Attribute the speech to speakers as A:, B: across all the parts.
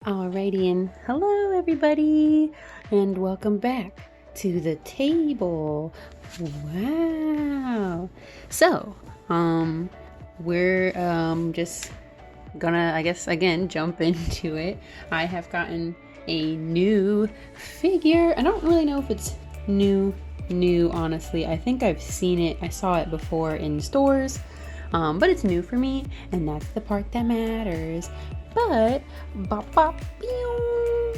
A: Alrighty, and hello everybody, and welcome back to the table. Wow. So, we're just gonna, I guess, again, jump into it. I have gotten a new figure. I don't really know if it's new, honestly. I think I've seen it. I saw it before in stores. But it's new for me, and that's the part that matters. But, bop, bop, pew,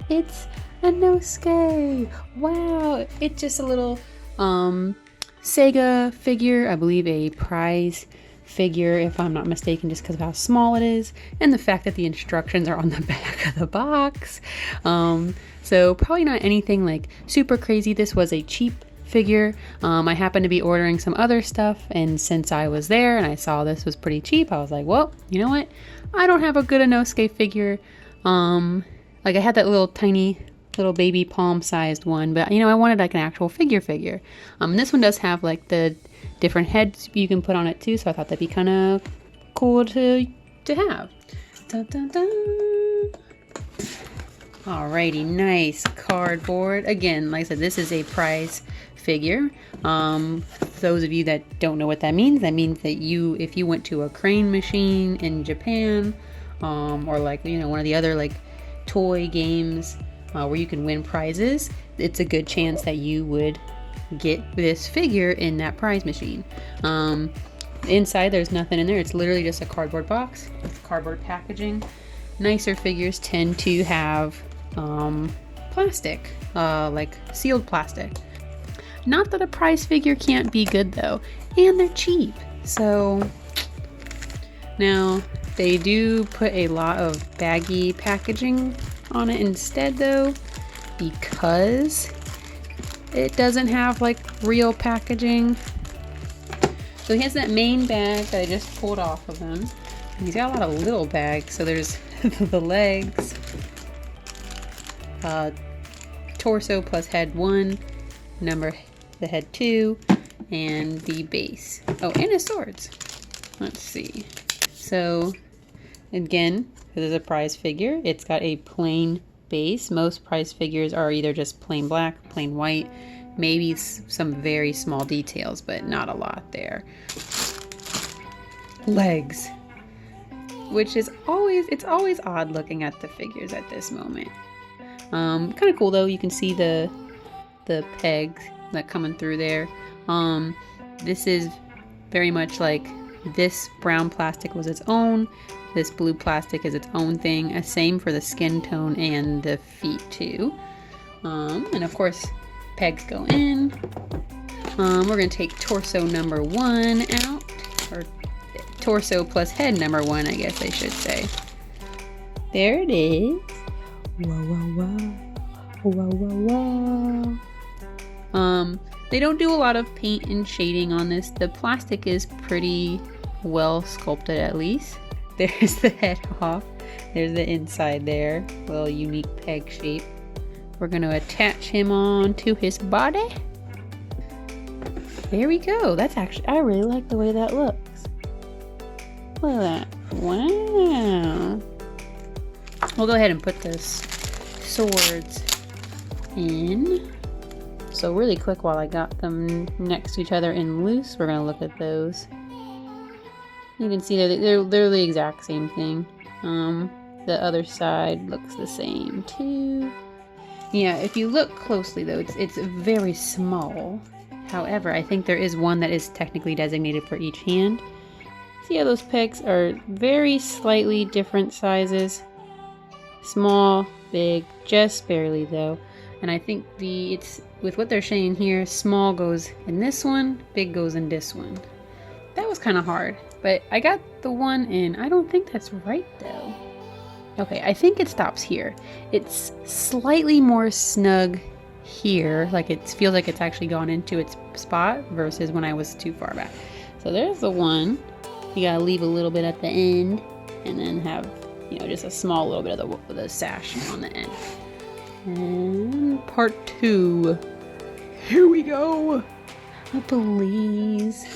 A: it's a Inosuke. Wow, it's just a little Sega figure, I believe a prize figure, if I'm not mistaken, just because of how small it is, and the fact that the instructions are on the back of the box. So probably not anything like super crazy. This was a cheap figure. I happened to be ordering some other stuff, and since I was there and I saw this was pretty cheap, I was like, well, you know what? I don't have a good Inosuke figure. Like I had that little tiny little baby palm sized one, but you know, I wanted like an actual figure. This one does have like the different heads you can put on it too, so I thought that'd be kind of cool to have. Dun, dun, dun. Alrighty, nice cardboard. Again, like I said, this is a prize figure. For those of you that don't know what that means that if you went to a crane machine in Japan, or like, you know, one of the other like toy games where you can win prizes, it's a good chance that you would get this figure in that prize machine. Inside there's nothing in there. It's literally just a cardboard box with cardboard packaging. Nicer figures tend to have plastic, like sealed plastic. Not that a prize figure can't be good though, and they're cheap. So now they do put a lot of baggy packaging on it instead though, because it doesn't have like real packaging. So he has that main bag that I just pulled off of him. And he's got a lot of little bags. So there's the legs, torso plus head 1, the head 2, and the base. Oh, and his swords. Let's see. So again, this is a prize figure. It's got a plain base. Most prize figures are either just plain black, plain white, maybe some very small details, but not a lot there. Legs, which is always odd looking at the figures at this moment. Kind of cool though. You can see the pegs that coming through there. This is very much like this brown plastic was its own. This blue plastic is its own thing. Same for the skin tone and the feet too. And of course, pegs go in. We're gonna take torso number 1 out, or torso plus head number 1, I guess I should say. There it is. Wow. They don't do a lot of paint and shading on this. The plastic is pretty well sculpted, at least. There's the head off. There's the inside there. Little unique peg shape. We're going to attach him on to his body. There we go. I really like the way that looks. Look at that. Wow. We'll go ahead and put the swords in. So really quick, while I got them next to each other and loose, we're going to look at those. You can see they're the exact same thing. The other side looks the same too. Yeah, if you look closely though, it's very small. However, I think there is one that is technically designated for each hand. See how those pegs are very slightly different sizes. Small, big, just barely though. And I think it's with what they're saying here, small goes in this one, big goes in this one. That was kind of hard, but I got the one in. I don't think that's right though. Okay, I think it stops here. It's slightly more snug here, like it feels like it's actually gone into its spot versus when I was too far back. So there's the one. You gotta leave a little bit at the end and then have, you know, just a small little bit of the sash on the end. And part 2. Here we go. Oh, please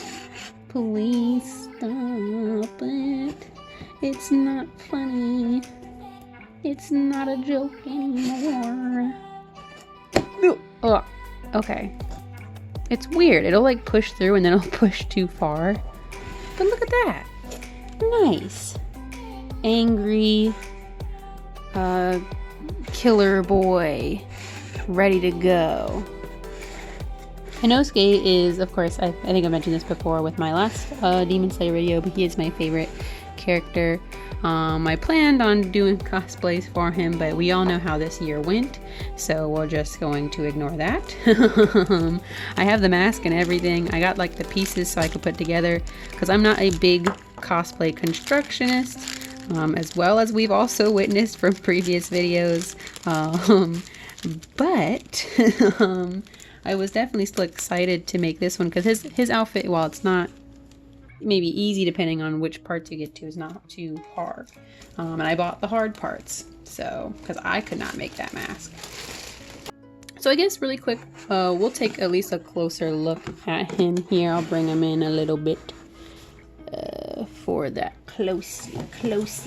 A: stop it. It's not funny. It's not a joke anymore. Oh, okay. It's weird. It'll like push through and then it'll push too far. But look at that. Nice. Angry killer boy. Ready to go. Inosuke is, of course, I think I mentioned this before with my last Demon Slayer video, but he is my favorite character. I planned on doing cosplays for him, but we all know how this year went, so we're just going to ignore that. I have the mask and everything. I got like the pieces so I could put together, because I'm not a big cosplay constructionist, as well as we've also witnessed from previous videos. But I was definitely still excited to make this one, because his outfit, while it's not maybe easy depending on which parts you get to, is not too hard. And I bought the hard parts, so because I could not make that mask. So I guess really quick, we'll take at least a closer look at him here. I'll bring him in a little bit for that close, nice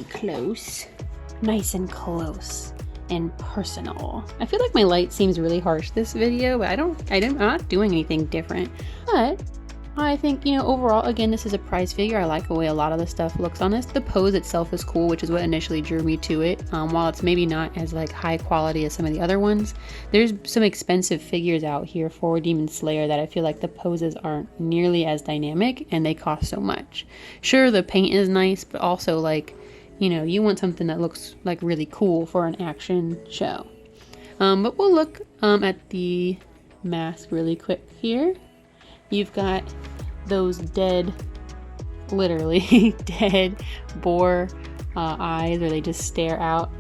A: and close and personal. I feel like my light seems really harsh this video, but I'm not doing anything different. But I think, you know, overall, again, this is a prize figure. I like the way a lot of the stuff looks on this. The pose itself is cool, which is what initially drew me to it. While it's maybe not as like high quality as some of the other ones, there's some expensive figures out here for Demon Slayer that I feel like the poses aren't nearly as dynamic and they cost so much. Sure, the paint is nice, but also like, you know, you want something that looks like really cool for an action show. But we'll look at the mask really quick here. You've got those dead, literally dead boar eyes where they just stare out.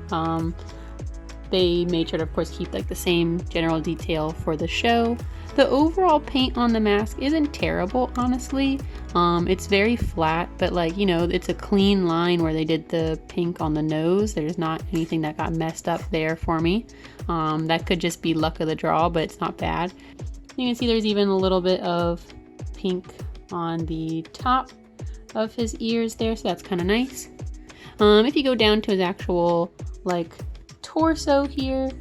A: They made sure to, of course, keep like the same general detail for the show. The overall paint on the mask isn't terrible, honestly. It's very flat, but like, you know, it's a clean line where they did the pink on the nose. There's not anything that got messed up there for me. That could just be luck of the draw, but it's not bad. You can see there's even a little bit of pink on the top of his ears there, so that's kind of nice. If you go down to his actual like torso here,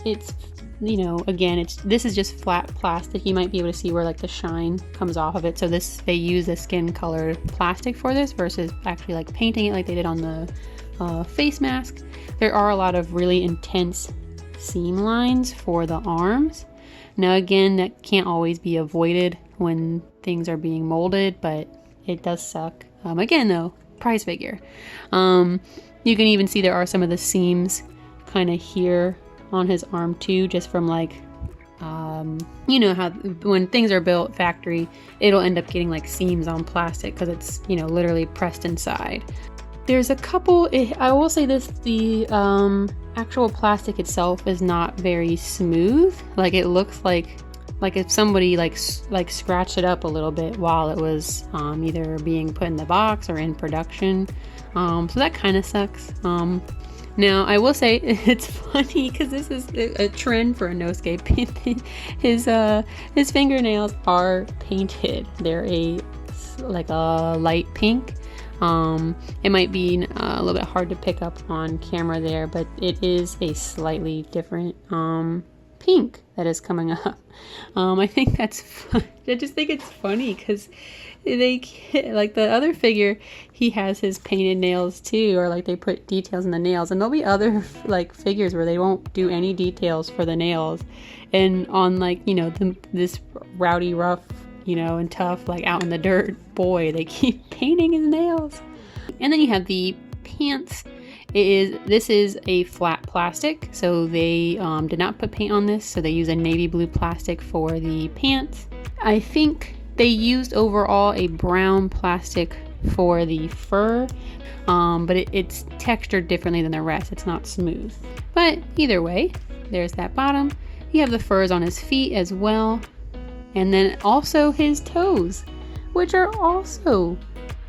A: it's, you know, again, this is just flat plastic. You might be able to see where like the shine comes off of it. So they use a skin colored plastic for this versus actually like painting it like they did on the face mask. There are a lot of really intense seam lines for the arms. Now again, that can't always be avoided when things are being molded, but it does suck. Again though, prize figure. You can even see there are some of the seams kind of here on his arm too, just from like, you know how when things are built factory, it'll end up getting like seams on plastic because it's, you know, literally pressed inside. There's a couple, I will say this, the actual plastic itself is not very smooth. Like it looks like if somebody like scratched it up a little bit while it was either being put in the box or in production. So that kind of sucks. Now I will say it's funny because this is a trend for Inosuke. His fingernails are painted. They're like a light pink. It might be a little bit hard to pick up on camera there, but it is a slightly different pink that is coming up. I think that's fun. I just think it's funny because like the other figure, he has his painted nails too, or like they put details in the nails, and there'll be other like figures where they won't do any details for the nails, and on like, you know, this rowdy, rough, you know, and tough, like out in the dirt boy, they keep painting his nails. And then you have the pants. This is a flat plastic, so they did not put paint on this, so they use a navy blue plastic for the pants. I think they used overall a brown plastic for the fur, but it's textured differently than the rest. It's not smooth. But either way, there's that bottom. You have the furs on his feet as well. And then also his toes, which are also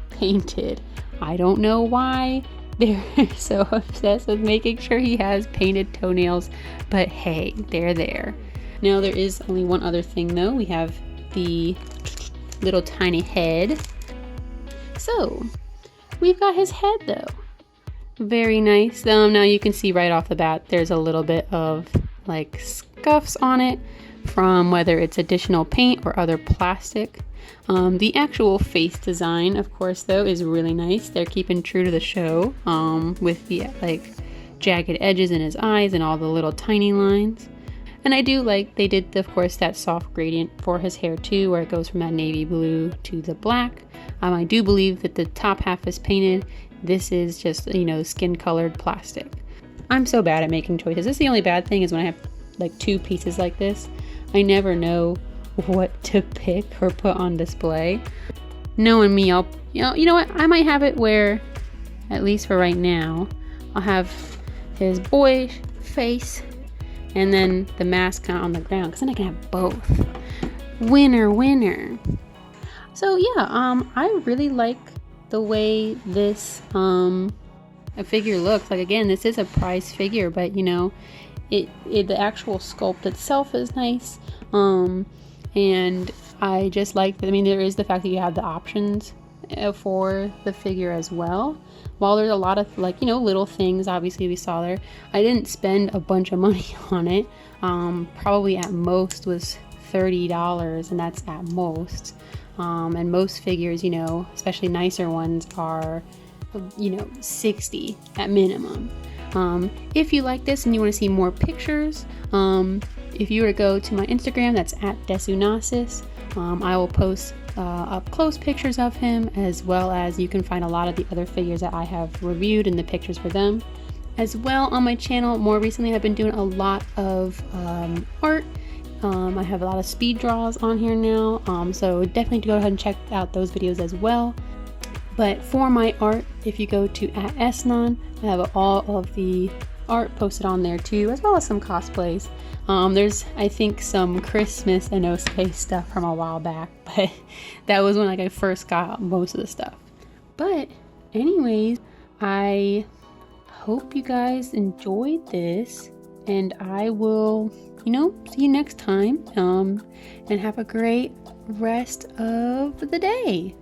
A: painted. I don't know why they're so obsessed with making sure he has painted toenails, but hey, they're there. Now there is only one other thing though. We have the little tiny head. So we've got his head though. Very nice. Now you can see right off the bat there's a little bit of like scuffs on it from whether it's additional paint or other plastic. The actual face design, of course, though, is really nice. They're keeping true to the show with the like jagged edges in his eyes and all the little tiny lines. And I do like they did, of course, that soft gradient for his hair too, where it goes from that navy blue to the black. I do believe that the top half is painted. This is just, you know, skin colored plastic. I'm so bad at making choices. This is the only bad thing is when I have like two pieces like this, I never know what to pick or put on display. Knowing me, I'll, you know what, I might have it where, at least for right now, I'll have his boy face and then the mask kind of on the ground, because then I can have both. Winner, winner. So yeah, I really like the way this a figure looks. Like, again, this is a prize figure, but you know, the actual sculpt itself is nice. And I just like that. I mean, there is the fact that you have the options for the figure as well. While there's a lot of, like, you know, little things obviously we saw there, I didn't spend a bunch of money on it. Probably at most was $30, and that's at most. And most figures, you know, especially nicer ones, are, you know, $60 at minimum. If you like this and you want to see more pictures, if you were to go to my Instagram, that's at Desunasis, I will post up close pictures of him, as well as you can find a lot of the other figures that I have reviewed and the pictures for them. As well, on my channel, more recently, I've been doing a lot of art. I have a lot of speed draws on here now, so definitely go ahead and check out those videos as well. But for my art, if you go to @Esnon, I have all of the art posted on there too, as well as some cosplays. There's, I think, some Christmas Inosuke stuff from a while back, but that was when, like, I first got most of the stuff. But anyways, I hope you guys enjoyed this, and I will, you know, see you next time, and have a great rest of the day.